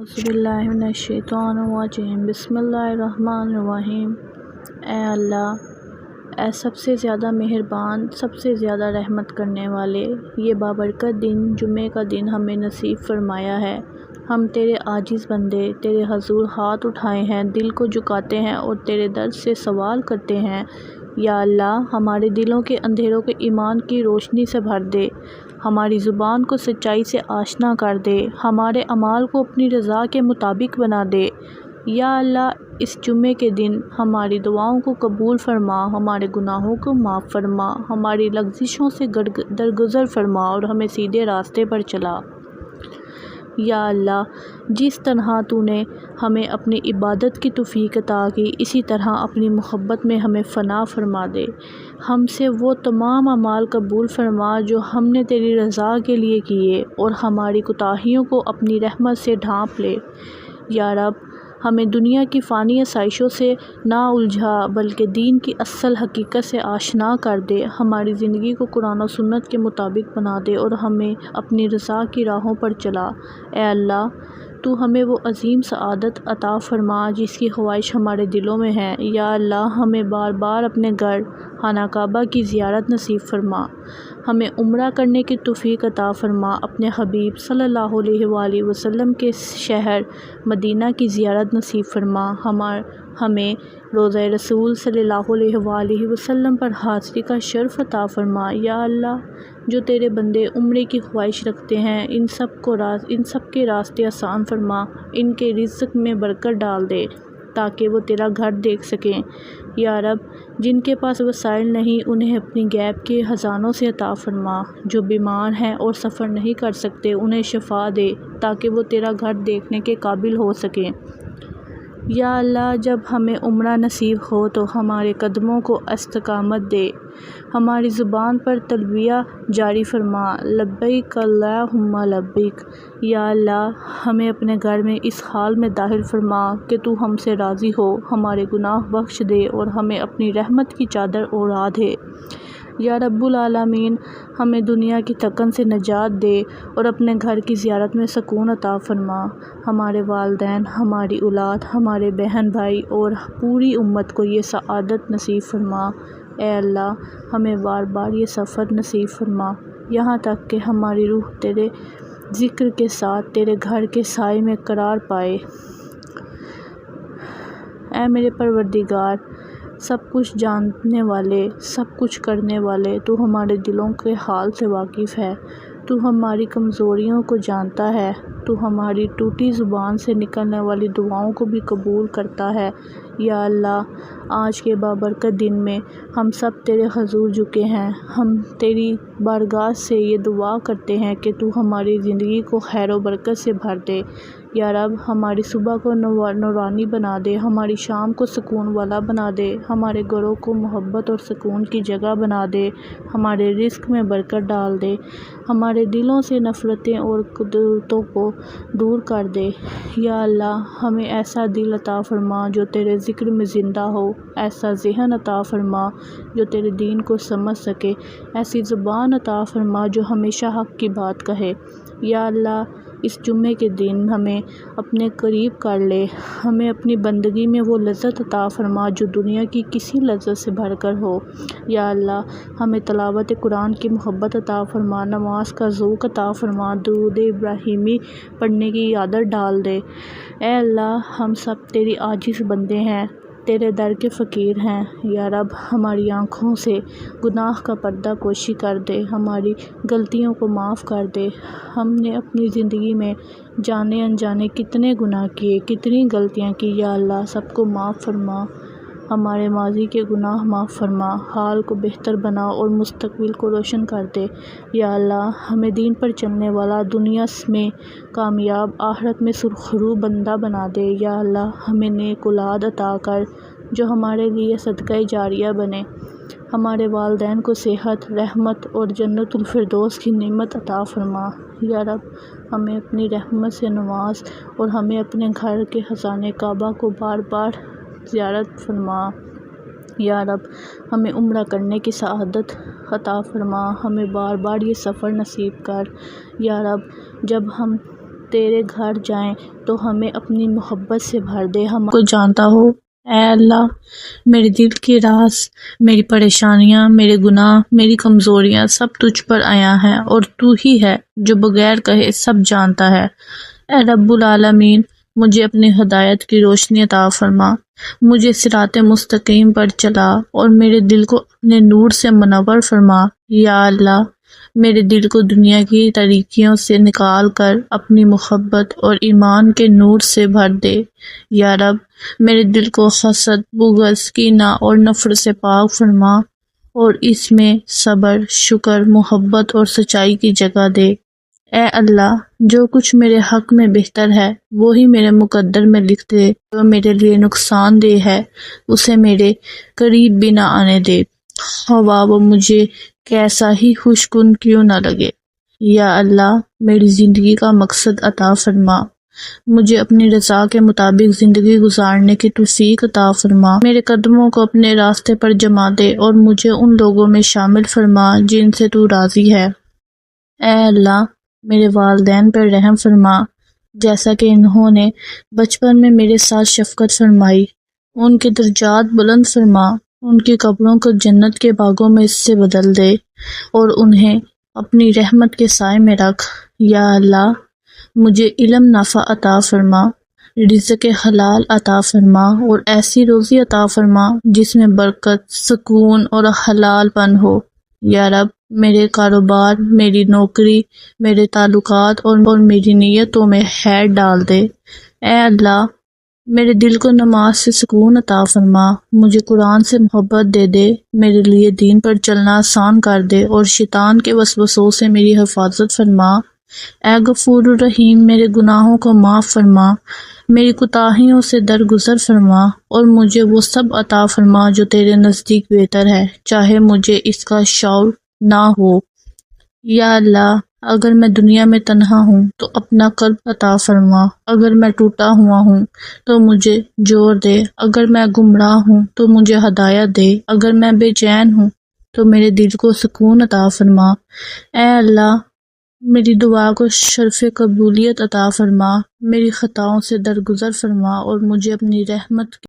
اعوذ باللہ من الشیطان الرجیم بسم اللہ الرحمن الرحیم۔ اے اللہ، اے سب سے زیادہ مہربان، سب سے زیادہ رحمت کرنے والے، یہ بابرکت دن جمعے کا دن ہمیں نصیب فرمایا ہے۔ ہم تیرے عاجز بندے تیرے حضور ہاتھ اٹھائے ہیں، دل کو جھکاتے ہیں اور تیرے در سے سوال کرتے ہیں۔ یا اللہ، ہمارے دلوں کے اندھیروں کو ایمان کی روشنی سے بھر دے، ہماری زبان کو سچائی سے آشنا کر دے، ہمارے اعمال کو اپنی رضا کے مطابق بنا دے۔ یا اللہ، اس جمعے کے دن ہماری دعاؤں کو قبول فرما، ہمارے گناہوں کو معاف فرما، ہماری لغزشوں سے درگزر فرما اور ہمیں سیدھے راستے پر چلا۔ یا اللہ، جس طرح تو نے ہمیں اپنی عبادت کی توفیق عطا کی، اسی طرح اپنی محبت میں ہمیں فنا فرما دے۔ ہم سے وہ تمام اعمال قبول فرما جو ہم نے تیری رضا کے لیے کیے، اور ہماری کوتاہیوں کو اپنی رحمت سے ڈھانپ لے۔ یا رب، ہمیں دنیا کی فانی آسائشوں سے نہ الجھا بلکہ دین کی اصل حقیقت سے آشنا کر دے، ہماری زندگی کو قرآن و سنت کے مطابق بنا دے اور ہمیں اپنی رضا کی راہوں پر چلا۔ اے اللہ، تو ہمیں وہ عظیم سعادت عطا فرما جس کی خواہش ہمارے دلوں میں ہے۔ یا اللہ، ہمیں بار بار اپنے گھر خانہ کعبہ کی زیارت نصیب فرما، ہمیں عمرہ کرنے کی توفیق عطا فرما، اپنے حبیب صلی اللہ علیہ وآلہ وسلم کے شہر مدینہ کی زیارت نصیب فرما، ہمیں روضہ رسول صلی اللہ علیہ وآلہ وسلم پر حاضری کا شرف عطا فرما۔ یا اللہ، جو تیرے بندے عمرے کی خواہش رکھتے ہیں، ان سب کے راستے آسان فرما، ان کے رزق میں برکت ڈال دے تاکہ وہ تیرا گھر دیکھ سکیں۔ یا رب، جن کے پاس وسائل نہیں، انہیں اپنی غیب کے خزانوں سے عطا فرما، جو بیمار ہیں اور سفر نہیں کر سکتے، انہیں شفا دے تاکہ وہ تیرا گھر دیکھنے کے قابل ہو سکیں۔ یا اللہ، جب ہمیں عمرہ نصیب ہو تو ہمارے قدموں کو استقامت دے، ہماری زبان پر تلبیہ جاری فرما، لبیک اللہم لبیک۔ یا اللہ، ہمیں اپنے گھر میں اس حال میں داخل فرما کہ تو ہم سے راضی ہو، ہمارے گناہ بخش دے اور ہمیں اپنی رحمت کی چادر اوڑھا دے۔ یا رب العالمین، ہمیں دنیا کی تھکن سے نجات دے اور اپنے گھر کی زیارت میں سکون عطا فرما، ہمارے والدین، ہماری اولاد، ہمارے بہن بھائی اور پوری امت کو یہ سعادت نصیب فرما۔ اے اللہ، ہمیں بار بار یہ سفر نصیب فرما، یہاں تک کہ ہماری روح تیرے ذکر کے ساتھ تیرے گھر کے سائے میں قرار پائے۔ اے میرے پروردگار، سب کچھ جاننے والے، سب کچھ کرنے والے، تو ہمارے دلوں کے حال سے واقف ہے، تو ہماری کمزوریوں کو جانتا ہے، تو ہماری ٹوٹی زبان سے نکلنے والی دعاؤں کو بھی قبول کرتا ہے۔ یا اللہ، آج کے بابرکت دن میں ہم سب تیرے حضور جھکے ہیں، ہم تیری بارگاہ سے یہ دعا کرتے ہیں کہ تو ہماری زندگی کو خیر و برکت سے بھر دے۔ یا رب، ہماری صبح کو نورانی بنا دے، ہماری شام کو سکون والا بنا دے، ہمارے گھروں کو محبت اور سکون کی جگہ بنا دے، ہمارے رزق میں برکت ڈال دے، ہمارے دلوں سے نفرتیں اور قدرتوں کو دور کر دے۔ یا اللہ، ہمیں ایسا دل عطا فرما جو تیرے ذکر میں زندہ ہو، ایسا ذہن عطا فرما جو تیرے دین کو سمجھ سکے، ایسی زبان عطا فرما جو ہمیشہ حق کی بات کہے۔ یا اللہ، اس جمعے کے دن ہمیں اپنے قریب کر لے، ہمیں اپنی بندگی میں وہ لذت عطا فرما جو دنیا کی کسی لذت سے بڑھ کر ہو۔ یا اللہ، ہمیں تلاوت قرآن کی محبت عطا فرما، نماز کا ذوق عطا فرما، درود ابراہیمی پڑھنے کی عادت ڈال دے۔ اے اللہ، ہم سب تیری عاجز بندے ہیں، تیرے در کے فقیر ہیں۔ یا رب، ہماری آنکھوں سے گناہ کا پردہ پوشی کر دے، ہماری غلطیوں کو معاف کر دے۔ ہم نے اپنی زندگی میں جانے انجانے کتنے گناہ کیے، کتنی غلطیاں کی۔ یا اللہ، سب کو معاف فرما، ہمارے ماضی کے گناہ معاف فرما، حال کو بہتر بنا اور مستقبل کو روشن کر دے۔ یا اللہ، ہمیں دین پر چلنے والا، دنیا میں کامیاب، آخرت میں سرخرو بندہ بنا دے۔ یا اللہ، ہمیں نیک اولاد عطا کر جو ہمارے لیے صدقہ جاریہ بنے، ہمارے والدین کو صحت، رحمت اور جنت الفردوس کی نعمت عطا فرما۔ یا رب، ہمیں اپنی رحمت سے نواز اور ہمیں اپنے گھر کے خزانہ کعبہ کو بار بار زیارت فرما۔ یا رب، ہمیں عمرہ کرنے کی سعادت عطا فرما، ہمیں بار بار یہ سفر نصیب کر۔ یا رب، جب ہم تیرے گھر جائیں تو ہمیں اپنی محبت سے بھر دے۔ ہم کو جانتا ہو اے اللہ، میرے دل کے راز، میری پریشانیاں، میرے گناہ، میری کمزوریاں سب تجھ پر عیاں ہیں، اور تو ہی ہے جو بغیر کہے سب جانتا ہے۔ اے رب العالمین، مجھے اپنی ہدایت کی روشنی عطا فرما، مجھے صراط مستقیم پر چلا اور میرے دل کو اپنے نور سے منور فرما۔ یا اللہ، میرے دل کو دنیا کی تاریکیوں سے نکال کر اپنی محبت اور ایمان کے نور سے بھر دے۔ یا رب، میرے دل کو حسد، بغض، کینہ اور نفرت سے پاک فرما، اور اس میں صبر، شکر، محبت اور سچائی کی جگہ دے۔ اے اللہ، جو کچھ میرے حق میں بہتر ہے وہی میرے مقدر میں لکھ دے، جو میرے لیے نقصان دہ ہے اسے میرے قریب بھی نہ آنے دے، ہوا وہ مجھے کیسا ہی خوشگن کیوں نہ لگے۔ یا اللہ، میری زندگی کا مقصد عطا فرما، مجھے اپنی رضا کے مطابق زندگی گزارنے کی توفیق عطا فرما، میرے قدموں کو اپنے راستے پر جما دے اور مجھے ان لوگوں میں شامل فرما جن سے تو راضی ہے۔ اے اللہ، میرے والدین پر رحم فرما، جیسا کہ انہوں نے بچپن میں میرے ساتھ شفقت فرمائی۔ ان کے درجات بلند فرما، ان کی قبروں کو جنت کے باغوں میں اس سے بدل دے، اور انہیں اپنی رحمت کے سائے میں رکھ۔ یا اللہ، مجھے علم نافع عطا فرما، رزق حلال عطا فرما، اور ایسی روزی عطا فرما جس میں برکت، سکون اور حلال پن ہو۔ یا رب، میرے کاروبار، میری نوکری، میرے تعلقات اور میری نیتوں میں خیر ڈال دے۔ اے اللہ، میرے دل کو نماز سے سکون عطا فرما، مجھے قرآن سے محبت دے دے، میرے لیے دین پر چلنا آسان کر دے، اور شیطان کے وسوسوں سے میری حفاظت فرما۔ اے غفور الرحیم، میرے گناہوں کو معاف فرما، میری کوتاہیوں سے درگزر فرما، اور مجھے وہ سب عطا فرما جو تیرے نزدیک بہتر ہے، چاہے مجھے اس کا شعور نہ ہو۔ یا اللہ، اگر میں دنیا میں تنہا ہوں تو اپنا قلب عطا فرما، اگر میں ٹوٹا ہوا ہوں تو مجھے جوڑ دے، اگر میں گمراہ ہوں تو مجھے ہدایت دے، اگر میں بے چین ہوں تو میرے دل کو سکون عطا فرما۔ اے اللہ، میری دعا کو شرف قبولیت عطا فرما، میری خطاؤں سے درگزر فرما، اور مجھے اپنی رحمت